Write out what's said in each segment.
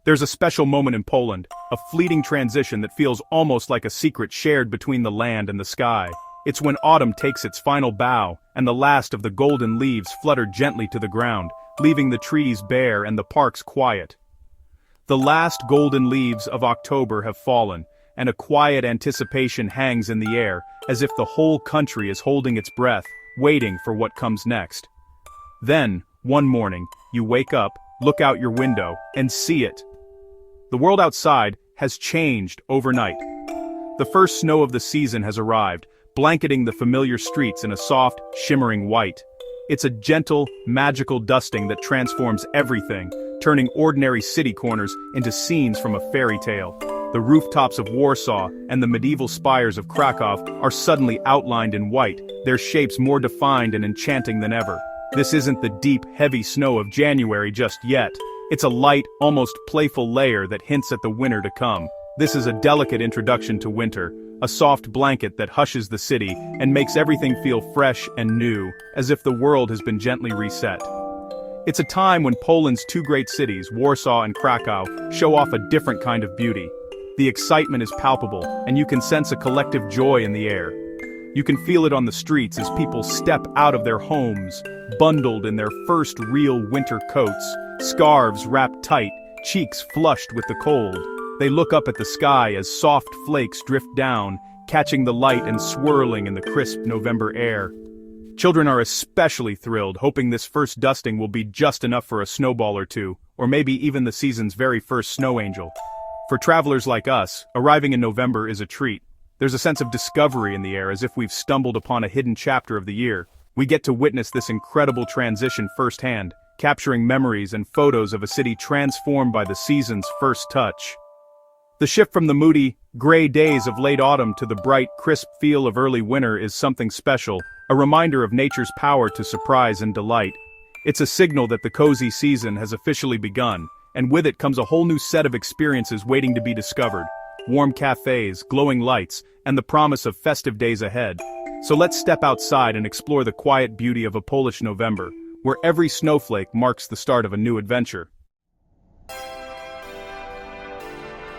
There's a special moment in Poland, a fleeting transition that feels almost like a secret shared between the land and the sky. It's when autumn takes its final bow, and the last of the golden leaves flutter gently to the ground, leaving the trees bare and the parks quiet. The last golden leaves of October have fallen, and a quiet anticipation hangs in the air, as if the whole country is holding its breath, waiting for what comes next. Then, one morning, you wake up, look out your window, and see it. The world outside has changed overnight. The first snow of the season has arrived, blanketing the familiar streets in a soft, shimmering white. It's a gentle, magical dusting that transforms everything, turning ordinary city corners into scenes from a fairy tale. The rooftops of Warsaw and the medieval spires of Krakow are suddenly outlined in white, their shapes more defined and enchanting than ever. This isn't the deep, heavy snow of January just yet. It's a light, almost playful layer that hints at the winter to come. This is a delicate introduction to winter, a soft blanket that hushes the city and makes everything feel fresh and new, as if the world has been gently reset. It's a time when Poland's two great cities, Warsaw and Krakow, show off a different kind of beauty. The excitement is palpable, and you can sense a collective joy in the air. You can feel it on the streets as people step out of their homes, bundled in their first real winter coats, scarves wrapped tight, cheeks flushed with the cold. They look up at the sky as soft flakes drift down, catching the light and swirling in the crisp November air. Children are especially thrilled, hoping this first dusting will be just enough for a snowball or two, or maybe even the season's very first snow angel. For travelers like us, arriving in November is a treat. There's a sense of discovery in the air, as if we've stumbled upon a hidden chapter of the year. We get to witness this incredible transition firsthand, capturing memories and photos of a city transformed by the season's first touch. The shift from the moody, gray days of late autumn to the bright, crisp feel of early winter is something special, a reminder of nature's power to surprise and delight. It's a signal that the cozy season has officially begun, and with it comes a whole new set of experiences waiting to be discovered. Warm cafes, glowing lights, and the promise of festive days ahead. So let's step outside and explore the quiet beauty of a Polish November, where every snowflake marks the start of a new adventure.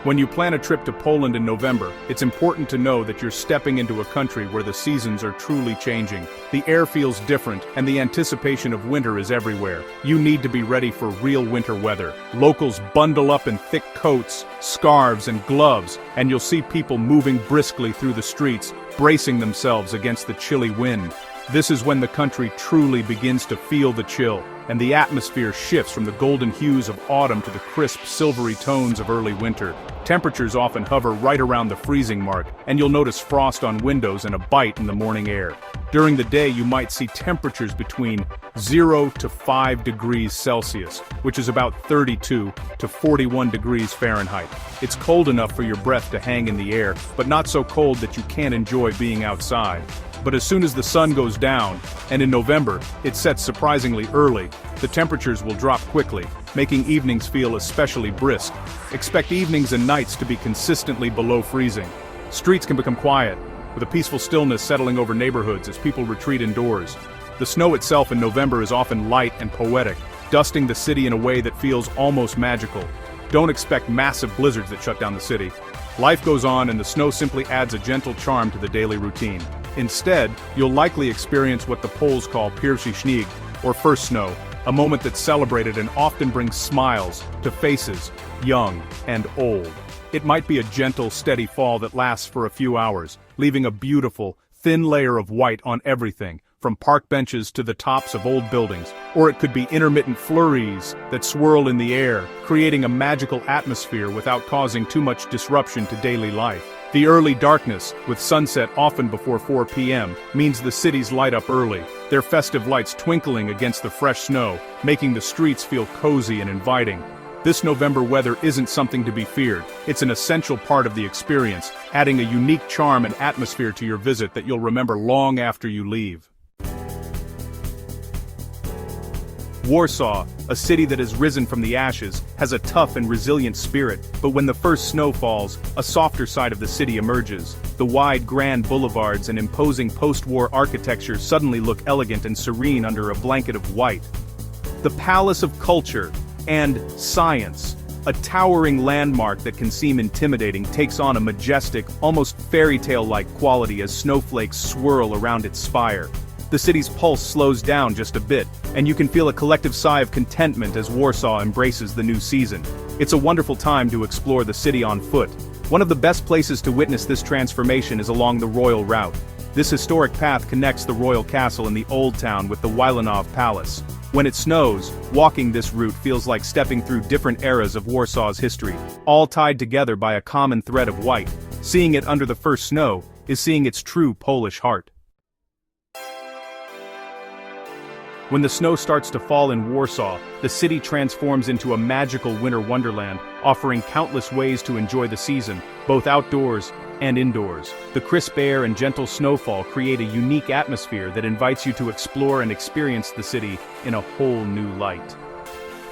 When you plan a trip to Poland in November, it's important to know that you're stepping into a country where the seasons are truly changing. The air feels different, and the anticipation of winter is everywhere. You need to be ready for real winter weather. Locals bundle up in thick coats, scarves, and gloves, and you'll see people moving briskly through the streets, bracing themselves against the chilly wind. This is when the country truly begins to feel the chill, and the atmosphere shifts from the golden hues of autumn to the crisp, silvery tones of early winter. Temperatures often hover right around the freezing mark, and you'll notice frost on windows and a bite in the morning air. During the day, you might see temperatures between 0 to 5 degrees Celsius, which is about 32 to 41 degrees Fahrenheit. It's cold enough for your breath to hang in the air, but not so cold that you can't enjoy being outside. But as soon as the sun goes down, and in November, it sets surprisingly early, the temperatures will drop quickly, making evenings feel especially brisk. Expect evenings and nights to be consistently below freezing. Streets can become quiet, with a peaceful stillness settling over neighborhoods as people retreat indoors. The snow itself in November is often light and poetic, dusting the city in a way that feels almost magical. Don't expect massive blizzards that shut down the city. Life goes on, and the snow simply adds a gentle charm to the daily routine. Instead, you'll likely experience what the Poles call pierwszy śnieg, or first snow, a moment that's celebrated and often brings smiles to faces, young and old. It might be a gentle, steady fall that lasts for a few hours, leaving a beautiful, thin layer of white on everything, from park benches to the tops of old buildings. Or it could be intermittent flurries that swirl in the air, creating a magical atmosphere without causing too much disruption to daily life. The early darkness, with sunset often before 4 p.m., means the cities light up early, their festive lights twinkling against the fresh snow, making the streets feel cozy and inviting. This November weather isn't something to be feared. It's an essential part of the experience, adding a unique charm and atmosphere to your visit that you'll remember long after you leave. Warsaw, a city that has risen from the ashes, has a tough and resilient spirit, but when the first snow falls, a softer side of the city emerges. The wide, grand boulevards and imposing post-war architecture suddenly look elegant and serene under a blanket of white. The palace of culture and science, A towering landmark that can seem intimidating takes on a majestic, almost fairy tale-like quality as snowflakes swirl around its spire. The city's pulse slows down just a bit, and you can feel a collective sigh of contentment as Warsaw embraces the new season. It's a wonderful time to explore the city on foot. One of the best places to witness this transformation is along the Royal Route. This historic path connects the Royal Castle in the Old Town with the Wilanów Palace. When it snows, walking this route feels like stepping through different eras of Warsaw's history, all tied together by a common thread of white. Seeing it under the first snow is seeing its true Polish heart. When the snow starts to fall in Warsaw, the city transforms into a magical winter wonderland, offering countless ways to enjoy the season, both outdoors and indoors. The crisp air and gentle snowfall create a unique atmosphere that invites you to explore and experience the city in a whole new light.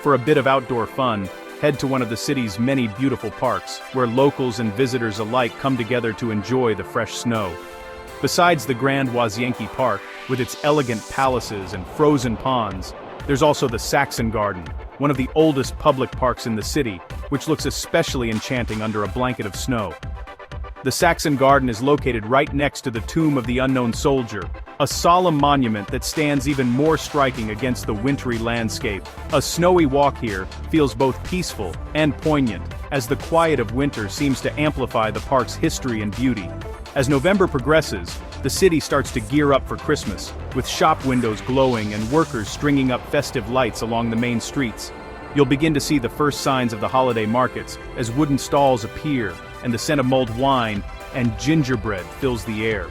For a bit of outdoor fun, head to one of the city's many beautiful parks, where locals and visitors alike come together to enjoy the fresh snow. Besides the Grand Łazienki Park, with its elegant palaces and frozen ponds, there's also the Saxon Garden, one of the oldest public parks in the city, which looks especially enchanting under a blanket of snow. The Saxon Garden is located right next to the Tomb of the Unknown Soldier, a solemn monument that stands even more striking against the wintry landscape. A snowy walk here feels both peaceful and poignant, as the quiet of winter seems to amplify the park's history and beauty. As November progresses, the city starts to gear up for Christmas, with shop windows glowing and workers stringing up festive lights along the main streets. You'll begin to see the first signs of the holiday markets, as wooden stalls appear, and the scent of mulled wine and gingerbread fills the air.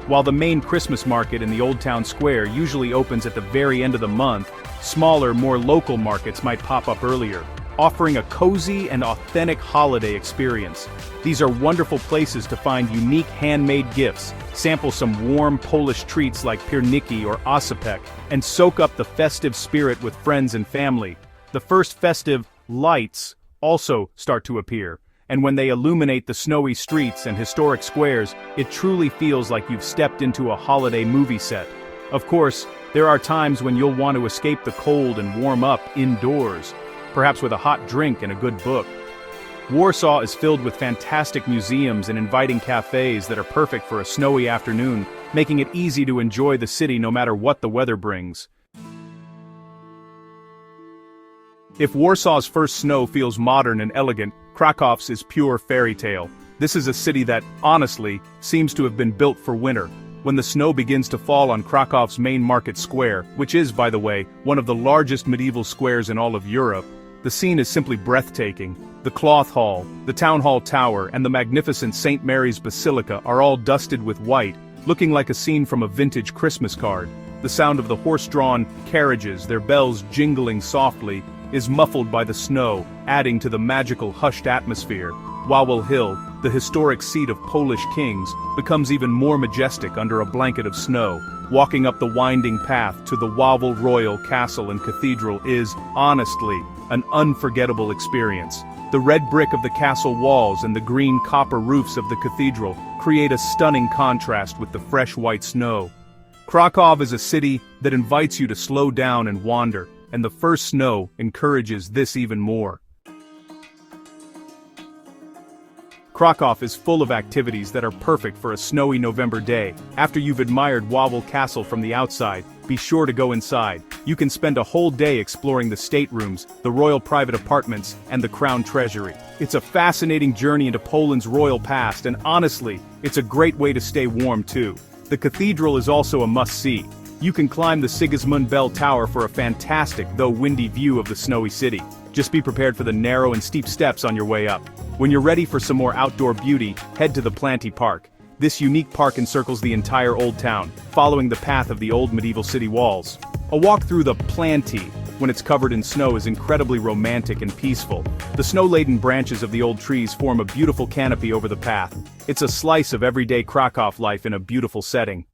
While the main Christmas market in the Old Town Square usually opens at the very end of the month, smaller, more local markets might pop up earlier, offering a cozy and authentic holiday experience. These are wonderful places to find unique handmade gifts, sample some warm Polish treats like pierniki or osypek, and soak up the festive spirit with friends and family. The first festive lights also start to appear, and when they illuminate the snowy streets and historic squares, it truly feels like you've stepped into a holiday movie set. Of course, there are times when you'll want to escape the cold and warm up indoors, perhaps with a hot drink and a good book. Warsaw is filled with fantastic museums and inviting cafes that are perfect for a snowy afternoon, making it easy to enjoy the city no matter what the weather brings. If Warsaw's first snow feels modern and elegant, Krakow's is pure fairy tale. This is a city that, honestly, seems to have been built for winter. When the snow begins to fall on Krakow's main market square, which is, by the way, one of the largest medieval squares in all of Europe, the scene is simply breathtaking. The Cloth Hall, the Town Hall Tower, and the magnificent St. Mary's Basilica are all dusted with white, looking like a scene from a vintage Christmas card. The sound of the horse-drawn carriages, their bells jingling softly, is muffled by the snow, adding to the magical hushed atmosphere. Wawel Hill, the historic seat of Polish kings, becomes even more majestic under a blanket of snow. Walking up the winding path to the Wawel Royal Castle and Cathedral is, honestly, an unforgettable experience. The red brick of the castle walls and the green copper roofs of the cathedral create a stunning contrast with the fresh white snow. Krakow is a city that invites you to slow down and wander, and the first snow encourages this even more. Krakow is full of activities that are perfect for a snowy November day. After you've admired Wawel Castle from the outside, be sure to go inside. You can spend a whole day exploring the staterooms, the royal private apartments, and the crown treasury. It's a fascinating journey into Poland's royal past, and honestly, it's a great way to stay warm too. The cathedral is also a must-see. You can climb the Sigismund Bell Tower for a fantastic, though windy view of the snowy city. Just be prepared for the narrow and steep steps on your way up. When you're ready for some more outdoor beauty, head to the Planty Park. This unique park encircles the entire Old Town, following the path of the old medieval city walls. A walk through the Planty, when it's covered in snow, is incredibly romantic and peaceful. The snow-laden branches of the old trees form a beautiful canopy over the path. It's a slice of everyday Krakow life in a beautiful setting.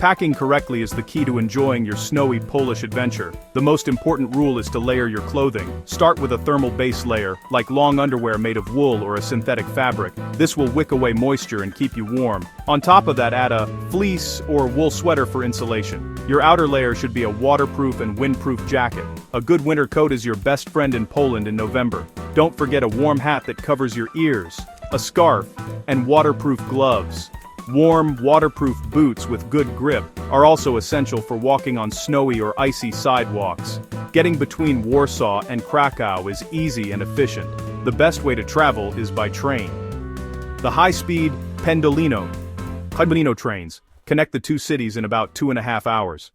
Packing correctly is the key to enjoying your snowy Polish adventure. The most important rule is to layer your clothing. Start with a thermal base layer, like long underwear made of wool or a synthetic fabric. This will wick away moisture and keep you warm. On top of that, add a fleece or wool sweater for insulation. Your outer layer should be a waterproof and windproof jacket. A good winter coat is your best friend in Poland in November. Don't forget a warm hat that covers your ears, a scarf, and waterproof gloves. Warm, waterproof boots with good grip are also essential for walking on snowy or icy sidewalks. Getting between Warsaw and Krakow is easy and efficient. The best way to travel is by train. The high-speed Pendolino trains connect the two cities in about 2.5 hours.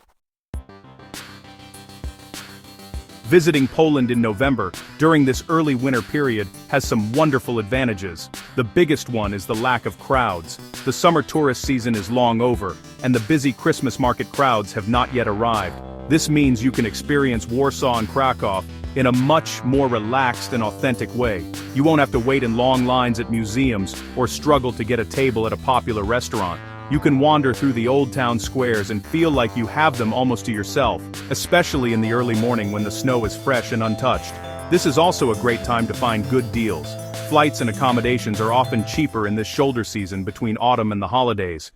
Visiting Poland in November, during this early winter period, has some wonderful advantages. The biggest one is the lack of crowds. The summer tourist season is long over, and the busy Christmas market crowds have not yet arrived. This means you can experience Warsaw and Krakow in a much more relaxed and authentic way. You won't have to wait in long lines at museums or struggle to get a table at a popular restaurant. You can wander through the old town squares and feel like you have them almost to yourself, especially in the early morning when the snow is fresh and untouched. This is also a great time to find good deals. Flights and accommodations are often cheaper in this shoulder season between autumn and the holidays.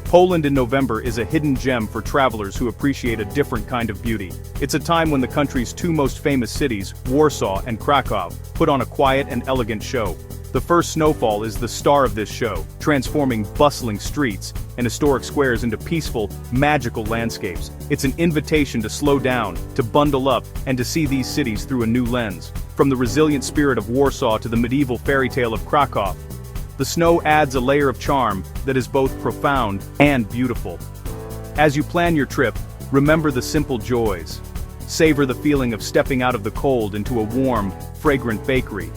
Poland in November is a hidden gem for travelers who appreciate a different kind of beauty. It's a time when the country's two most famous cities, Warsaw and Krakow, put on a quiet and elegant show. The first Snowfall is the star of this show, transforming bustling streets and historic squares into peaceful, magical landscapes. It's an invitation to slow down, to bundle up, and to see these cities through a new lens. From the resilient spirit of Warsaw to the medieval fairy tale of Krakow, the snow adds a layer of charm that is both profound and beautiful. As you plan your trip, remember the simple joys. Savor the feeling of stepping out of the cold into a warm, fragrant bakery.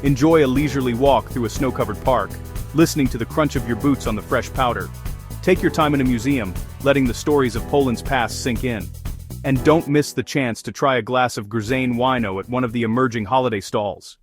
Enjoy a leisurely walk through a snow-covered park, listening to the crunch of your boots on the fresh powder. Take your time in a museum, letting the stories of Poland's past sink in. And don't miss the chance to try a glass of Grzane wino at one of the emerging holiday stalls.